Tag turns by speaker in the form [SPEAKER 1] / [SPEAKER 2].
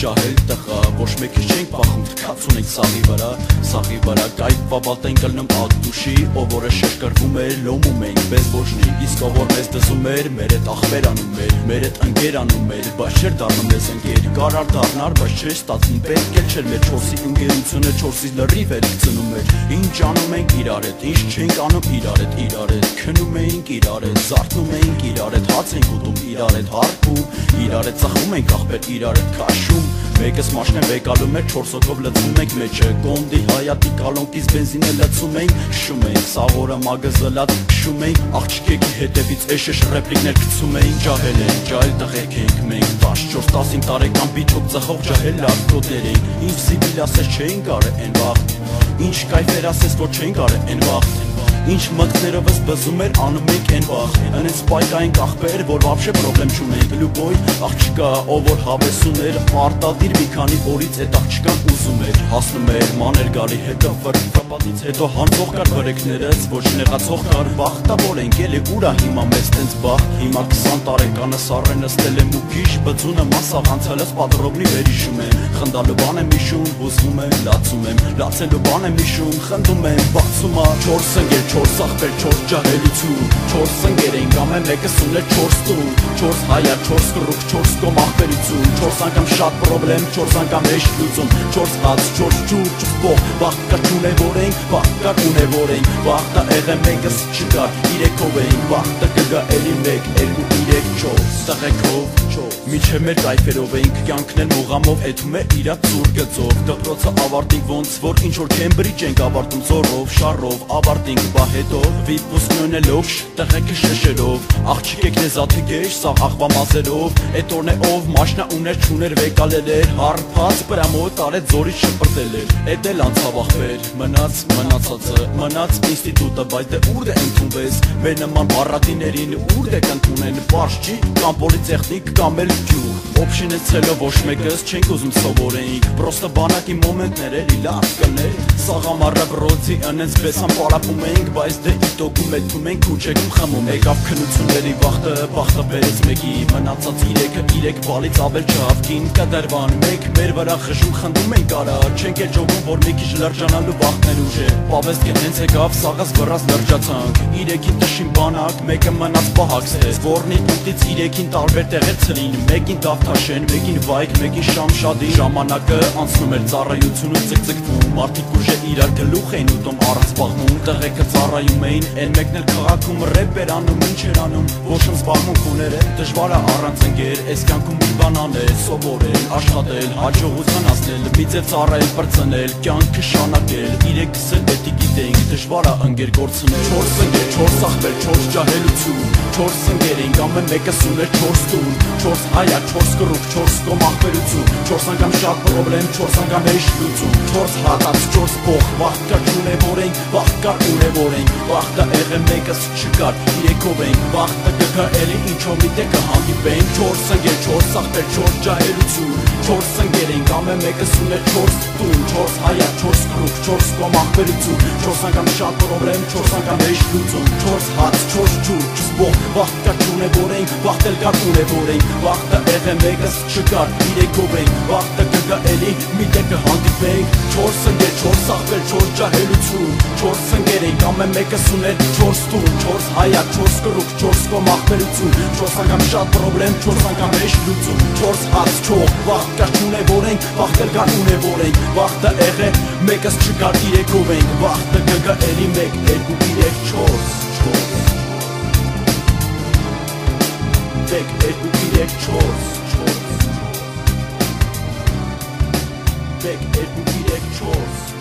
[SPEAKER 1] ջահել տղա, ոչ մեկի չենք բախում, թքած ունենք սաղի վրա կայք վաբալտ են կլնում ակտուշի, ով որը շշկրվում էր, լոմում ենք, bez ոչնի, իսկ ով որ մեզ դզում էր, մեր էտ ախպեր անում էր, մեր էտ ընկեր անում էր, բայց չէր դառնում մեզ ընկեր, կարար դառնար, բայց չէր ստացվում, պետք էլ չէր մեր չորսի ընկերությունը չորսի լրիվ էր գցնում էր, ինչ անում ենք իրար հետ, ինչ չենք անում իրար հետ, քնում էինք իրար հետ, զարթնում էինք իրար հետ, հաց ենք ուտում իրար հետ, հարկում, իրար հետ ծխում ենք ախպեր, իրար հետ քաշում, մեկս մաշնեն վեկալում էր, 4 հոգով լծվում ենք մեջը, կոնդի հայատի կալոնքից բենզին է լծում ենք, շում ենք, սաղորը մագը զլած, շում ենք, աղջիկեքի հետևից էշեշ ռեպլիկներ գցում էին, ջահել են, ջահել տղեկ ենք մենք, 14-15 տարեկան բիչոք ծխող ջահել լարկոտներ ենք, ինչ սիվիլ ասես չէին կարը են վաղթ, ինչ կայֆեր ասես որ չէին կարը են վաղթ, ինչ մտքներովս բզում էր անում ենք են վաղ, ընենց պայկային աղպեր, որ վաբշե պրոբլեմ չունենք, լուբոյ աղջիկա, ով որ հավես ուներ, արտադիր մի քանի օրից էտ աղջիկան ուզում էր, հասնում էր մաներ գարի հետո վրվապատից հետո հանվող կար վրեքներս, ոչ նեղացող կար բախտավոր ենք, էլի ուրա հիմա մեզ տենց բախ, հիմա 20 տարեկանը սառեն նստել եմ ու գիշ, բծունը մասաղ անցալս պատրովնի վերիշում եմ, խնդալու բան եմ իշում, հուզվում եմ, լացում եմ, լացելու բան եմ իշում, խնդում եմ, բացում ա, 4 ընկեր, 4 ախպեր, 4 ջահելություն, 4 ընկեր ենք, ամեն մեկս ուներ 4 տուն, 4 հայա, 4 կռուկ, 4 կոմ ախպերություն, 4 անգամ շատ պրոբլեմ, 4 անգամ հեշտ լուծում, 4 հաց, 4 ջուր, 4 բող, վաղ կար չունևոր ենք, վաղ կար ունևոր ենք, վաղտը եղե մեկս չկար, 3-ով ենք, վաղտը կգա էլի 1, 2, 3, 4, տղեկով, միջև մեր կայֆերով ենք, կյանքն էլ մողամով էթում է իրա ծուր գծով, դպրոցը ավարտինք ոնց, որ ինչ-որ Քեմբրիջ ենք ավարտում ծորով, շարով, ավարտինք բա հետո, վիպուսկ նյոնելով, տղեկը շեշերով, աղջիկեք նեզաթը գեշ, սաղ աղվա մազերով, էտ օրն է ով մաշնա ուներ չուներ վեկալել էր, հարպած պրամոտ արեց զորից շպրտել էր, էտ էլ անցավ աղպեր, մնացածը, մնաց ինստիտուտը, բայց դե ուր դե ընդունվես, մեր նման բառատիներին ուր դե կընդունեն, պարզ չի, կամ պոլիտեխնիկ, կամ էլ գյուղ, օպշինեցելով ոչ մեկս չենք ուզում սովորեինք, պրոստը բանակի մոմենտներ էլի լավ կներ, սաղամարը բրոցի ընենց բեսան պարապում էինք, բայց դե իտոքում էտքում ենք ու չեքում խմում, եկավ քնությունների վախտը, բախտը բերեց մեկի, մնացած 3 բալից ավել չհավքին, կդրվան մեկ մեր վրա խժում խնդում ենք արար, չենք էլ ճոգում, որ մի քիչ լրջանալու վախտներ ուժ է, պավեստք հենց եկավ սաղաս վրաս լրջացանք, 3-ին տշին բանակ, մեկը մնաց պահաքսես, որնի ուտից 3-ին տարբեր տեղեր ցրին, մեկին դավթաշեն, մեկին վայք, մեկին շամ շադի, ժամանակը անցնում էր ծառայությունում ձգձգվում, մարդիկ ուժ է իրար գլուխ էին ուտում առանց զբաղվում, տղեկը ծառայում էին, են մեկն էլ քաղաքում ռեպ էր անում, ինչ էր անում, ոչ ըմ զբաղմունք ուներ է, դժվար է առանց ընկեր, այս կյանքում մի բան անել, սովորել, աշխատել, հաջողության հասնել, մի ձև ծառայել, պրծնել, կյանքը շանակել, 3-ս էլ պետք գիտեինք, դժվար է ընկեր գործնել, 4 ընկեր, 4 ախպեր, 4 ջահելություն, 4 ընկեր ենք, ամեն մեկս ուներ 4 տուն, 4 հայա, 4 կռուկ, 4 կոմ ախպերություն, 4 անգամ շատ պրոբլեմ, 4 անգամ հեշտ լուծում, 4 հատած, 4 փող, վաղ կար չունևոր ենք, վաղ կար ունևոր ենք, վաղտը եղե մեկս չկար, 3-ով ենք, վաղտը կգա էլի ինչով մի տե կհանդիպենք, 4 ընկեր, 4 ախպեր, 4 ջահելություն, 4 ընկեր ենք, ամեն մեկս ուներ 4 տուն, 4 հայա, 4 կռուկ, 4 կոմ ախպերություն, 4 անգամ շատ պրոբլեմ, 4 անգամ հեշտ լուծում, 4 հաց, 4 ջուր, 4 բող, վաղ կար չունևոր ենք, վաղտ էլ կար ունևոր ենք, վաղտը եղե մեկս չկար, 3-ով ենք, վաղտը կգա էլի մի տե կհանդիպենք, 4 ընկեր, 4 ախպեր, 4 ջահելություն, 4 ընկեր ենք, ամեն մեկս ուներ 4 տուն, 4 հայա, 4 կռուկ, 4 կոմ ախպերություն, 4 անգամ շատ պրոբլեմ, 4 անգամ հեշտ լուծում, 4 հաց, չող, վաղ կար չունևոր ենք, վաղտ էլ կար ունևոր ենք, վաղտը եղե մեկս չկար, 3-ով ենք, վաղտը կգա էլի 1, 2, 3, 4, 1, 2, 3, 4, 1, 2, 3, 4